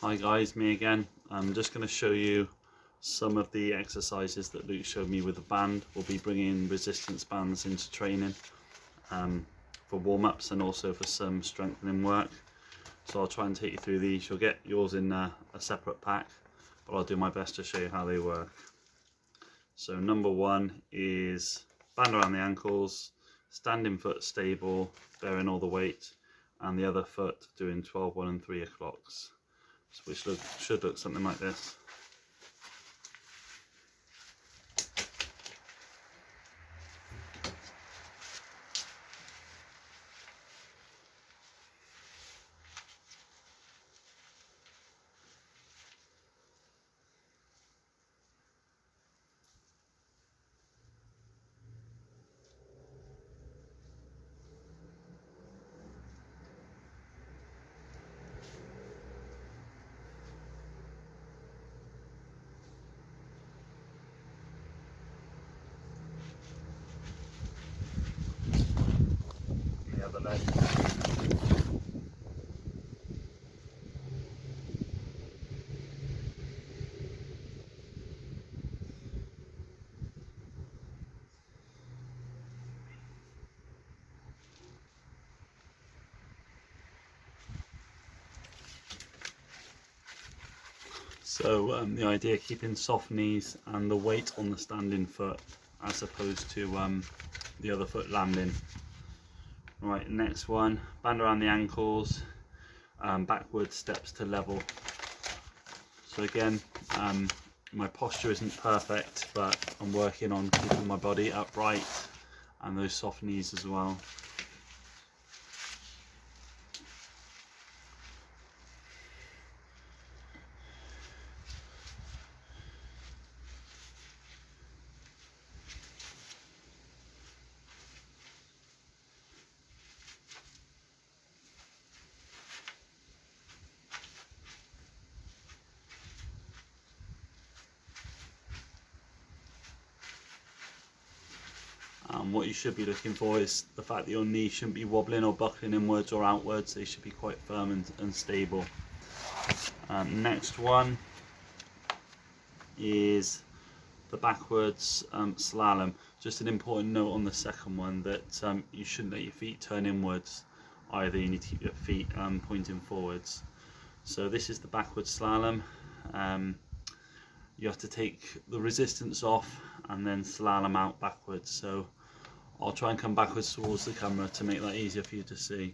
Hi guys, me again. I'm just going to show you some of the exercises that Luke showed me with the band. We'll be bringing resistance bands into training for warm-ups and also for some strengthening work. So I'll try and take you through these. You'll get yours in a separate pack, but I'll do my best to show you how they work. So number one is band around the ankles, standing foot stable, bearing all the weight, and the other foot doing 12, 1 and 3 o'clocks. Which should look something like this. The other leg. So the idea, keeping soft knees and the weight on the standing foot as opposed to the other foot landing. Right, next one, band around the ankles, backward steps to level. So again, my posture isn't perfect, but I'm working on keeping my body upright and those soft knees as well. What you should be looking for is the fact that your knees shouldn't be wobbling or buckling inwards or outwards. They should be quite firm and stable. Next one is the backwards slalom. Just an important note on the second one, that you shouldn't let your feet turn inwards either. You need to keep your feet pointing forwards. So this is the backwards slalom. You have to take the resistance off and then slalom out backwards. So I'll try and come backwards towards the camera to make that easier for you to see.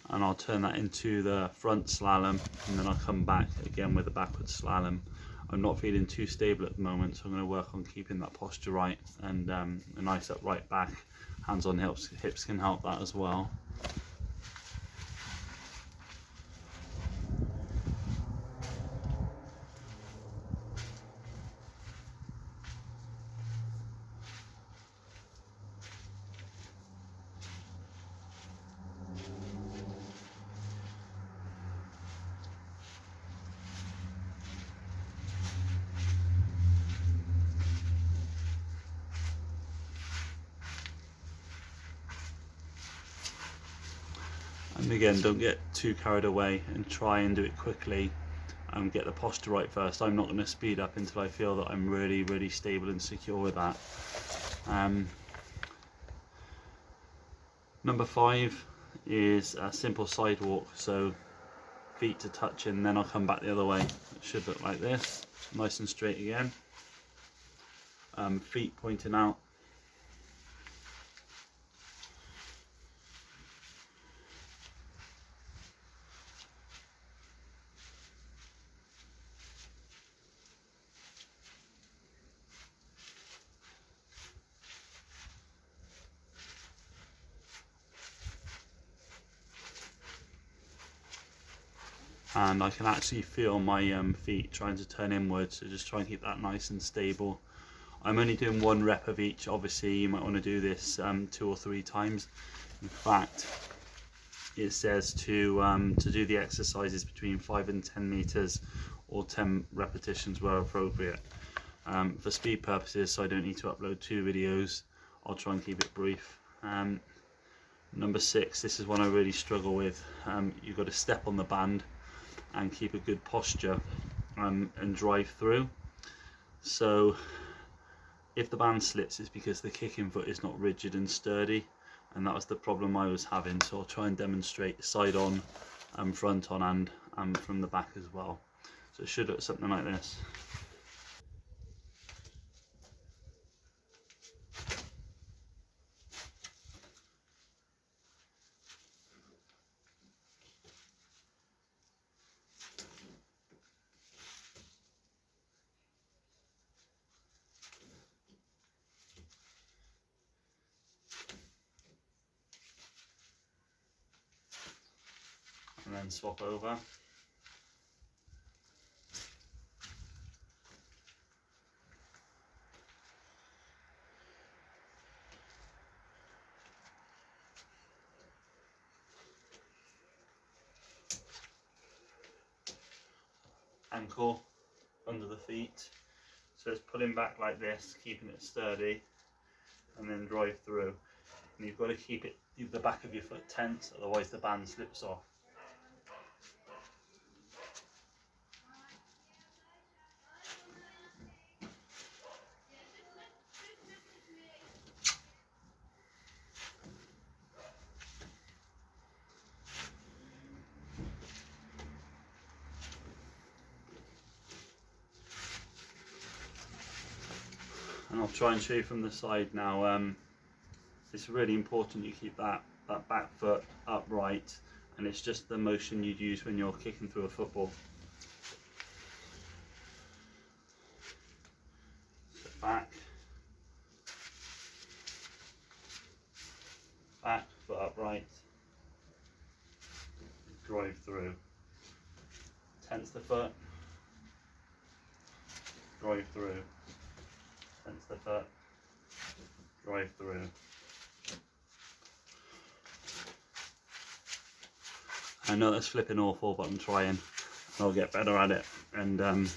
And I'll turn that into the front slalom, and then I'll come back again with the backward slalom. I'm not feeling too stable at the moment, so I'm going to work on keeping that posture right, and a nice upright back. Hands on hips can help that as well. And again, don't get too carried away and try and do it quickly and get the posture right first. I'm not going to speed up until I feel that I'm really stable and secure with that. Number 5 is a simple side walk, so feet to touch, and then I'll come back the other way. It should look like this, nice and straight again. Feet pointing out. And I can actually feel my feet trying to turn inwards, so just try and keep that nice and stable. I'm only doing 1 rep of each. Obviously you might want to do this 2 or 3 times. In fact, it says to do the exercises between 5 and 10 meters, or 10 repetitions where appropriate. For speed purposes, so I don't need to upload 2 videos, I'll try and keep it brief. Number 6, this is one I really struggle with. You've got to step on the band and keep a good posture and drive through. So if the band slips, it's because the kicking foot is not rigid and sturdy, and that was the problem I was having. So I'll try and demonstrate side on, front on, and from the back as well. So it should look something like this. And then swap over. Ankle under the feet, so it's pulling back like this, keeping it sturdy, and then drive through. And you've got to keep it, the back of your foot tense, otherwise the band slips off. And I'll try and show you from the side now. It's really important you keep that back foot upright, and it's just the motion you'd use when you're kicking through a football. So back, foot upright, drive through, tense the foot, drive through, tense the foot, drive through. I know that's flipping awful, but I'm trying. I'll get better at it, and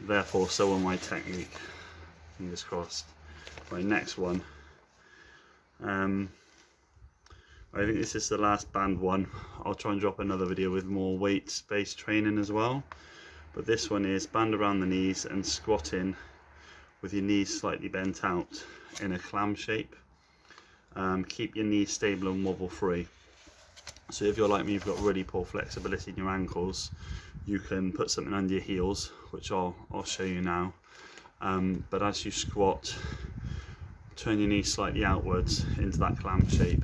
therefore so will my technique. Fingers crossed. Right, next one. I think this is the last band one. I'll try and drop another video with more weight-based training as well. But this one is band around the knees and squatting with your knees slightly bent out in a clam shape. Keep your knees stable and wobble free. So if you're like me, you've got really poor flexibility in your ankles, you can put something under your heels, which I'll show you now. But as you squat, turn your knees slightly outwards into that clam shape,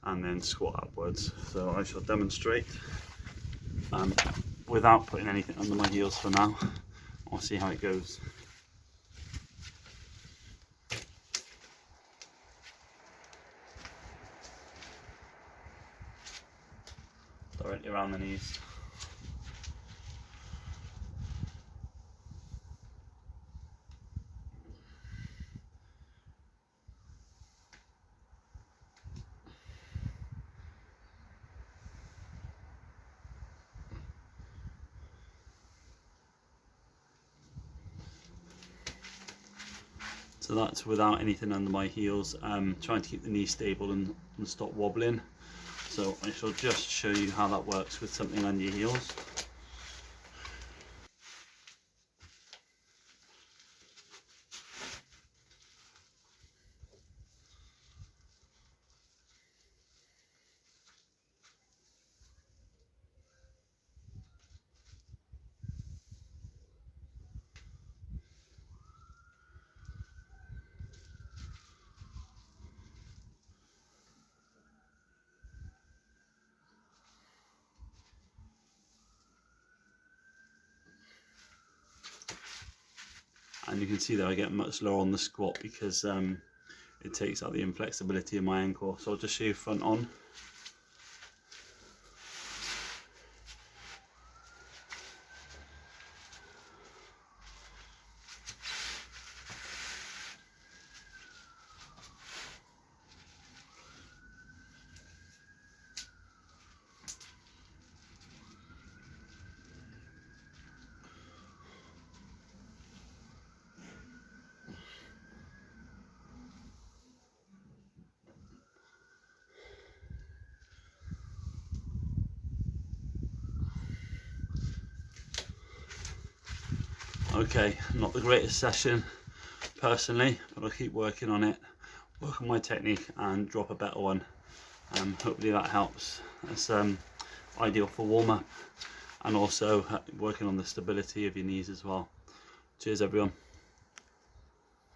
and then squat upwards. So I shall demonstrate without putting anything under my heels for now. I'll see how it goes. Directly around the knees. So that's without anything under my heels, trying to keep the knee stable and stop wobbling. So I shall just show you how that works with something under your heels. And you can see that I get much lower on the squat because it takes out the inflexibility of my ankle. So I'll just show you front on. Okay, not the greatest session personally, but I'll keep working on it, work on my technique and drop a better one. Hopefully that helps. That's ideal for warm-up, and also working on the stability of your knees as well. Cheers everyone.